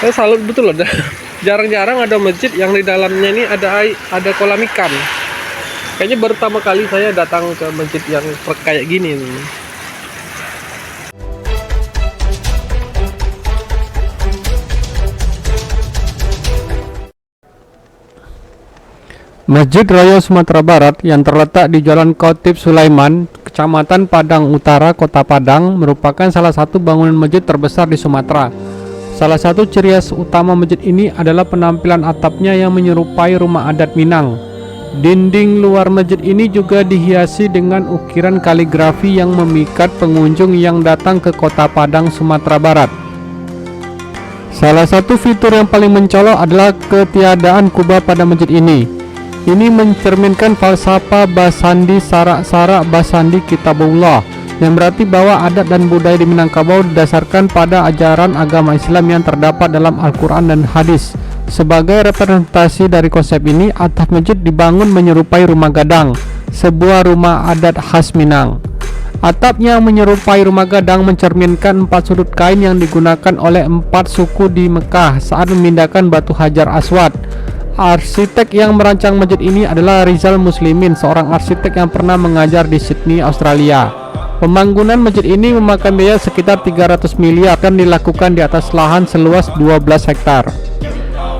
Saya salut betul loh. Jarang-jarang ada masjid yang di dalamnya ini ada kolam ikan. Kayaknya baru pertama kali saya datang ke masjid yang kayak gini nih. Masjid Raya Sumatera Barat yang terletak di Jalan Khatib Sulaiman, Kecamatan Padang Utara, Kota Padang, merupakan salah satu bangunan masjid terbesar di Sumatera. Salah satu ciri khas utama masjid ini adalah penampilan atapnya yang menyerupai rumah adat Minang. Dinding luar masjid ini juga dihiasi dengan ukiran kaligrafi yang memikat pengunjung yang datang ke Kota Padang, Sumatera Barat. Salah satu fitur yang paling mencolok adalah ketiadaan kubah pada masjid ini. Ini mencerminkan falsafah Basandi Sarak-Sarak Basandi Kitabullah, yang berarti bahwa adat dan budaya di Minangkabau didasarkan pada ajaran agama Islam yang terdapat dalam Al-Quran dan hadis. Sebagai representasi dari konsep ini, atap masjid dibangun menyerupai rumah gadang, sebuah rumah adat khas Minang. Atap yang menyerupai rumah gadang mencerminkan 4 sudut kain yang digunakan oleh 4 suku di Mekah saat memindahkan batu Hajar Aswad. Arsitek yang merancang masjid ini adalah Rizal Muslimin, seorang arsitek yang pernah mengajar di Sydney, Australia. Pembangunan masjid ini memakan biaya sekitar 300 miliar dan dilakukan di atas lahan seluas 12 hektar.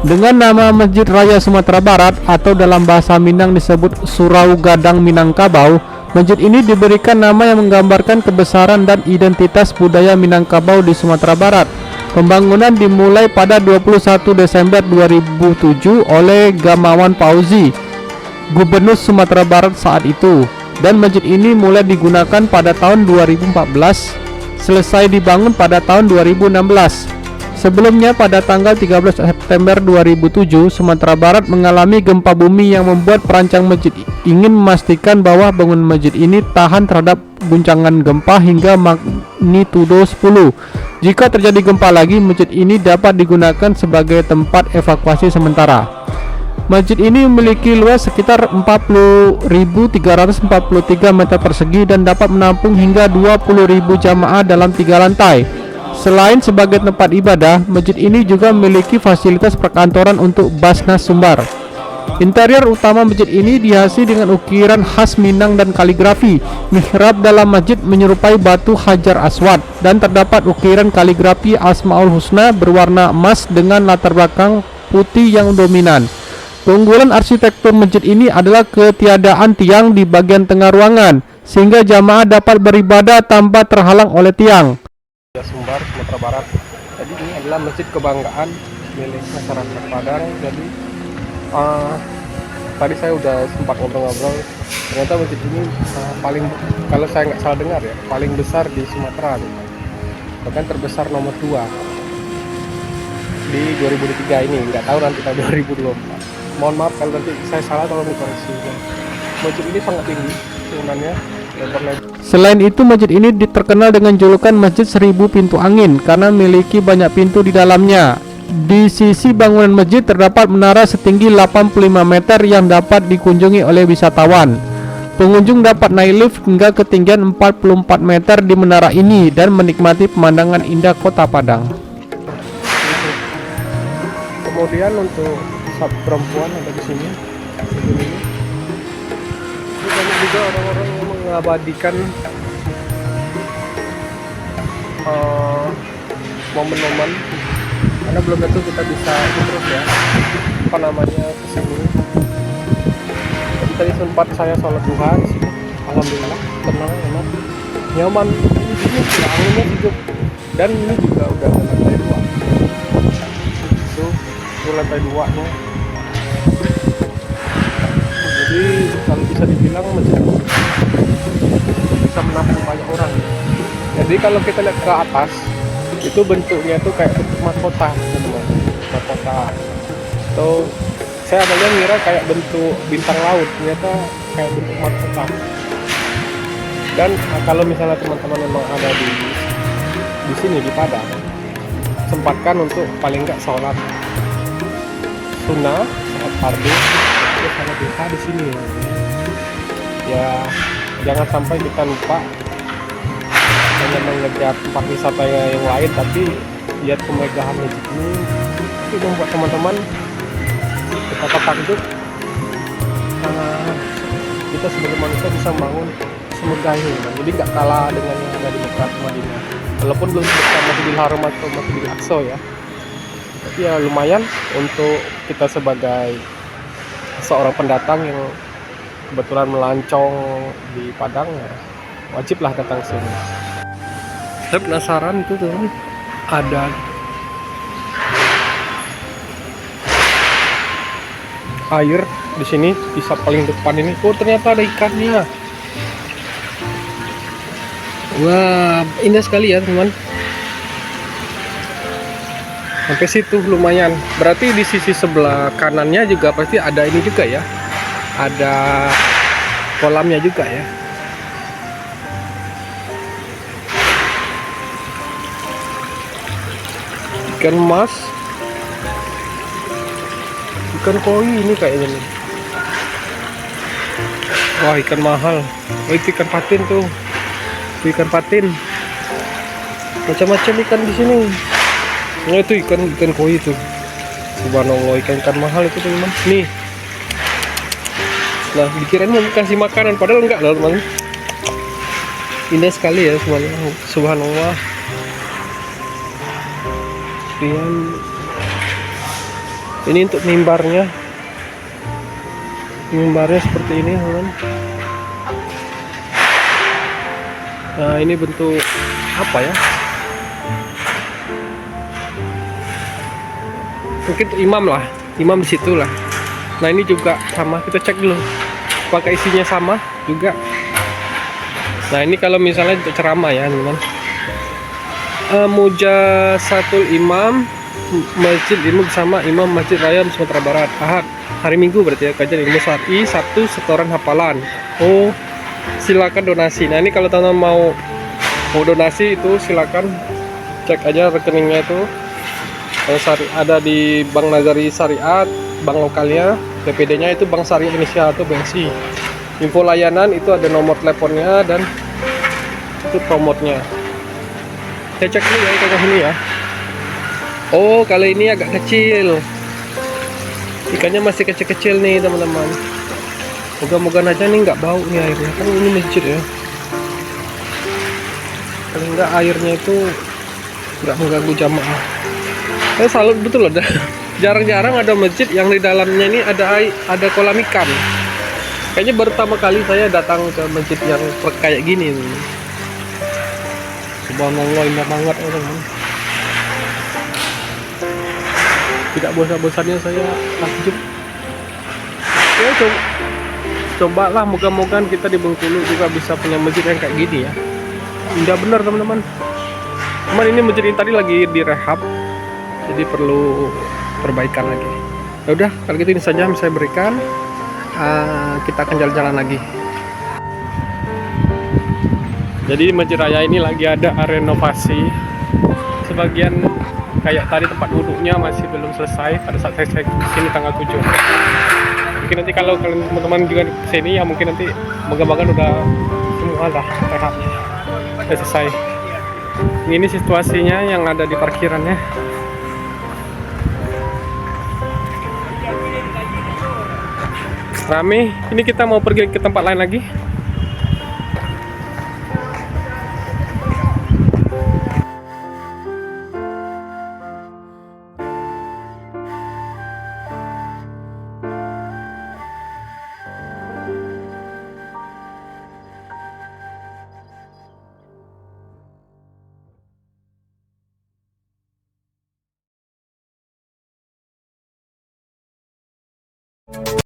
Dengan nama Masjid Raya Sumatera Barat atau dalam bahasa Minang disebut Surau Gadang Minangkabau, masjid ini diberikan nama yang menggambarkan kebesaran dan identitas budaya Minangkabau di Sumatera Barat. Pembangunan dimulai pada 21 Desember 2007 oleh Gamawan Fauzi, Gubernur Sumatera Barat saat itu, dan masjid ini mulai digunakan pada tahun 2014, selesai dibangun pada tahun 2016. Sebelumnya pada tanggal 13 September 2007, Sumatera Barat mengalami gempa bumi yang membuat perancang masjid ingin memastikan bahwa bangunan masjid ini tahan terhadap guncangan gempa hingga magnitudo 10. Jika terjadi gempa lagi, masjid ini dapat digunakan sebagai tempat evakuasi sementara. Masjid ini memiliki luas sekitar 40.343 meter persegi dan dapat menampung hingga 20.000 jamaah dalam 3 lantai. Selain sebagai tempat ibadah, masjid ini juga memiliki fasilitas perkantoran untuk Basnas Sumbar. Interior utama masjid ini dihiasi dengan ukiran khas Minang dan kaligrafi. Mihrab dalam masjid menyerupai batu Hajar Aswad dan terdapat ukiran kaligrafi Asmaul Husna berwarna emas dengan latar belakang putih yang dominan. Keunggulan arsitektur masjid ini adalah ketiadaan tiang di bagian tengah ruangan, sehingga jamaah dapat beribadah tanpa terhalang oleh tiang. Sumbar, Sumatera Barat. Jadi ini adalah masjid kebanggaan milik masyarakat Padang. Jadi tadi saya udah sempat ngobrol-ngobrol, ternyata masjid ini paling, kalau saya nggak salah dengar ya, paling besar di Sumatera, bahkan terbesar nomor 2 di 2003 ini. Nggak tahu nanti tahun 2024. Mohon maaf kalau nanti saya salah, tolong dikoreksi. Masjid ini sangat tinggi bangunannya. Selain itu, masjid ini terkenal dengan julukan Masjid 1000 Pintu Angin karena memiliki banyak pintu di dalamnya. Di sisi bangunan masjid terdapat menara setinggi 85 meter yang dapat dikunjungi oleh wisatawan. Pengunjung dapat naik lift hingga ketinggian 44 meter di menara ini dan menikmati pemandangan indah Kota Padang. Kemudian untuk sub perempuan ada di sini. Ini banyak juga orang-orang yang mengabadikan momen-momen, karena belum tentu kita bisa terus ya, apa namanya, kesini. Jadi tadi sempat saya sholat duha di sini, alhamdulillah tenang, enak, nyaman. Di sini anginnya hidup, dan ini juga udah lantai 2. Itu lantai 2 nya. Jadi kalau bisa dibilang masjid bisa menampung banyak orang. Jadi kalau kita lihat ke atas, itu bentuknya tuh kayak bentuk mahkota, teman-teman. Mahkota. Atau saya awalnya ngira kayak bentuk bintang laut, ternyata kayak bentuk mahkota. Dan kalau misalnya teman-teman memang ada di sini di Padang, sempatkan untuk paling nggak sholat sunnah, sholat fardu, terus sholat duha di sini. Ya, jangan sampai kita lupa hanya mengejar tempat wisata yang lain, tapi lihat kemegahan masjid ini itu membuat teman-teman betapa takjub kita sebagai manusia bisa membangun semegah ini. Jadi nggak kalah dengan yang ada di Mekah Madinah, walaupun belum sebesar Masjidil Haram atau Masjidil Aqsa ya, tapi ya lumayan untuk kita sebagai seorang pendatang yang kebetulan melancong di Padang ya, wajiblah datang sini. Saya penasaran itu tuh ada air di sini, bisa paling depan ini. Oh ternyata ada ikannya. Wah indah sekali ya teman. Sampai situ lumayan. Berarti di sisi sebelah kanannya juga pasti ada ini juga ya. Ada kolamnya juga ya. Ikan emas, ikan koi ini kayaknya nih. Wah ikan mahal. Oh itu ikan patin tuh. Itu ikan patin. Macam-macam ikan di sini. Nah itu ikan koi itu. Subhanallah, ikan mahal itu teman. Nih. Nah dikirain mau kasih makanan, padahal enggak loh teman. Indah sekali ya subhanallah. Subhanallah. Ini untuk mimbarnya seperti ini teman. Nah ini bentuk apa ya, mungkin imam di situ lah. Nah ini juga sama, kita cek dulu apakah isinya sama juga. Nah ini kalau misalnya untuk ceramah ya teman, Mujasatul Imam Masjid Ilmu bersama Imam Masjid Raya Sumatera Barat Ahad, hari Minggu berarti ya, kajian ilmu syar'i, Sabtu setoran hafalan. Oh silakan donasi. Nah ini kalau teman-teman mau donasi itu silakan cek aja rekeningnya itu. Ada di Bank Nazari Syariat, bank lokalnya, BPD-nya itu Bank Syariah Indonesia atau BNSI. Info layanan itu ada nomor teleponnya dan itu promotnya. Saya cek dulu ya ikannya sini ya. Oh kali ini agak kecil, ikannya masih kecil-kecil nih teman-teman. Moga-moga aja nih nggak bau nih airnya, kan ini masjid ya. Paling nggak airnya itu nggak mengganggu jamaah. Saya salut betul loh, jarang-jarang ada masjid yang di dalamnya ini ada kolam ikan. Kayaknya baru pertama kali saya datang ke masjid yang kayak gini nih. Subhanallah indah banget teman-teman. Tidak bosan-bosannya saya takjub. Ya cobalah, moga-moga kita di Bengkulu juga bisa punya masjid yang kayak gini ya. Indah bener teman-teman. Cuman ini masjid ini tadi lagi direhab, jadi perlu perbaikan lagi. Ya udah kalau gitu ini saja yang saya berikan. Kita akan jalan-jalan lagi. Jadi Masjid Raya ini lagi ada renovasi. Sebagian kayak tadi tempat duduknya masih belum selesai pada saat saya kesini tanggal 7. Mungkin nanti kalau kalian teman-teman juga kesini ya mungkin nanti moga-moga udah semua lah rehabnya udah selesai. Ini situasinya yang ada di parkirannya. Rame. Ini kita mau pergi ke tempat lain lagi.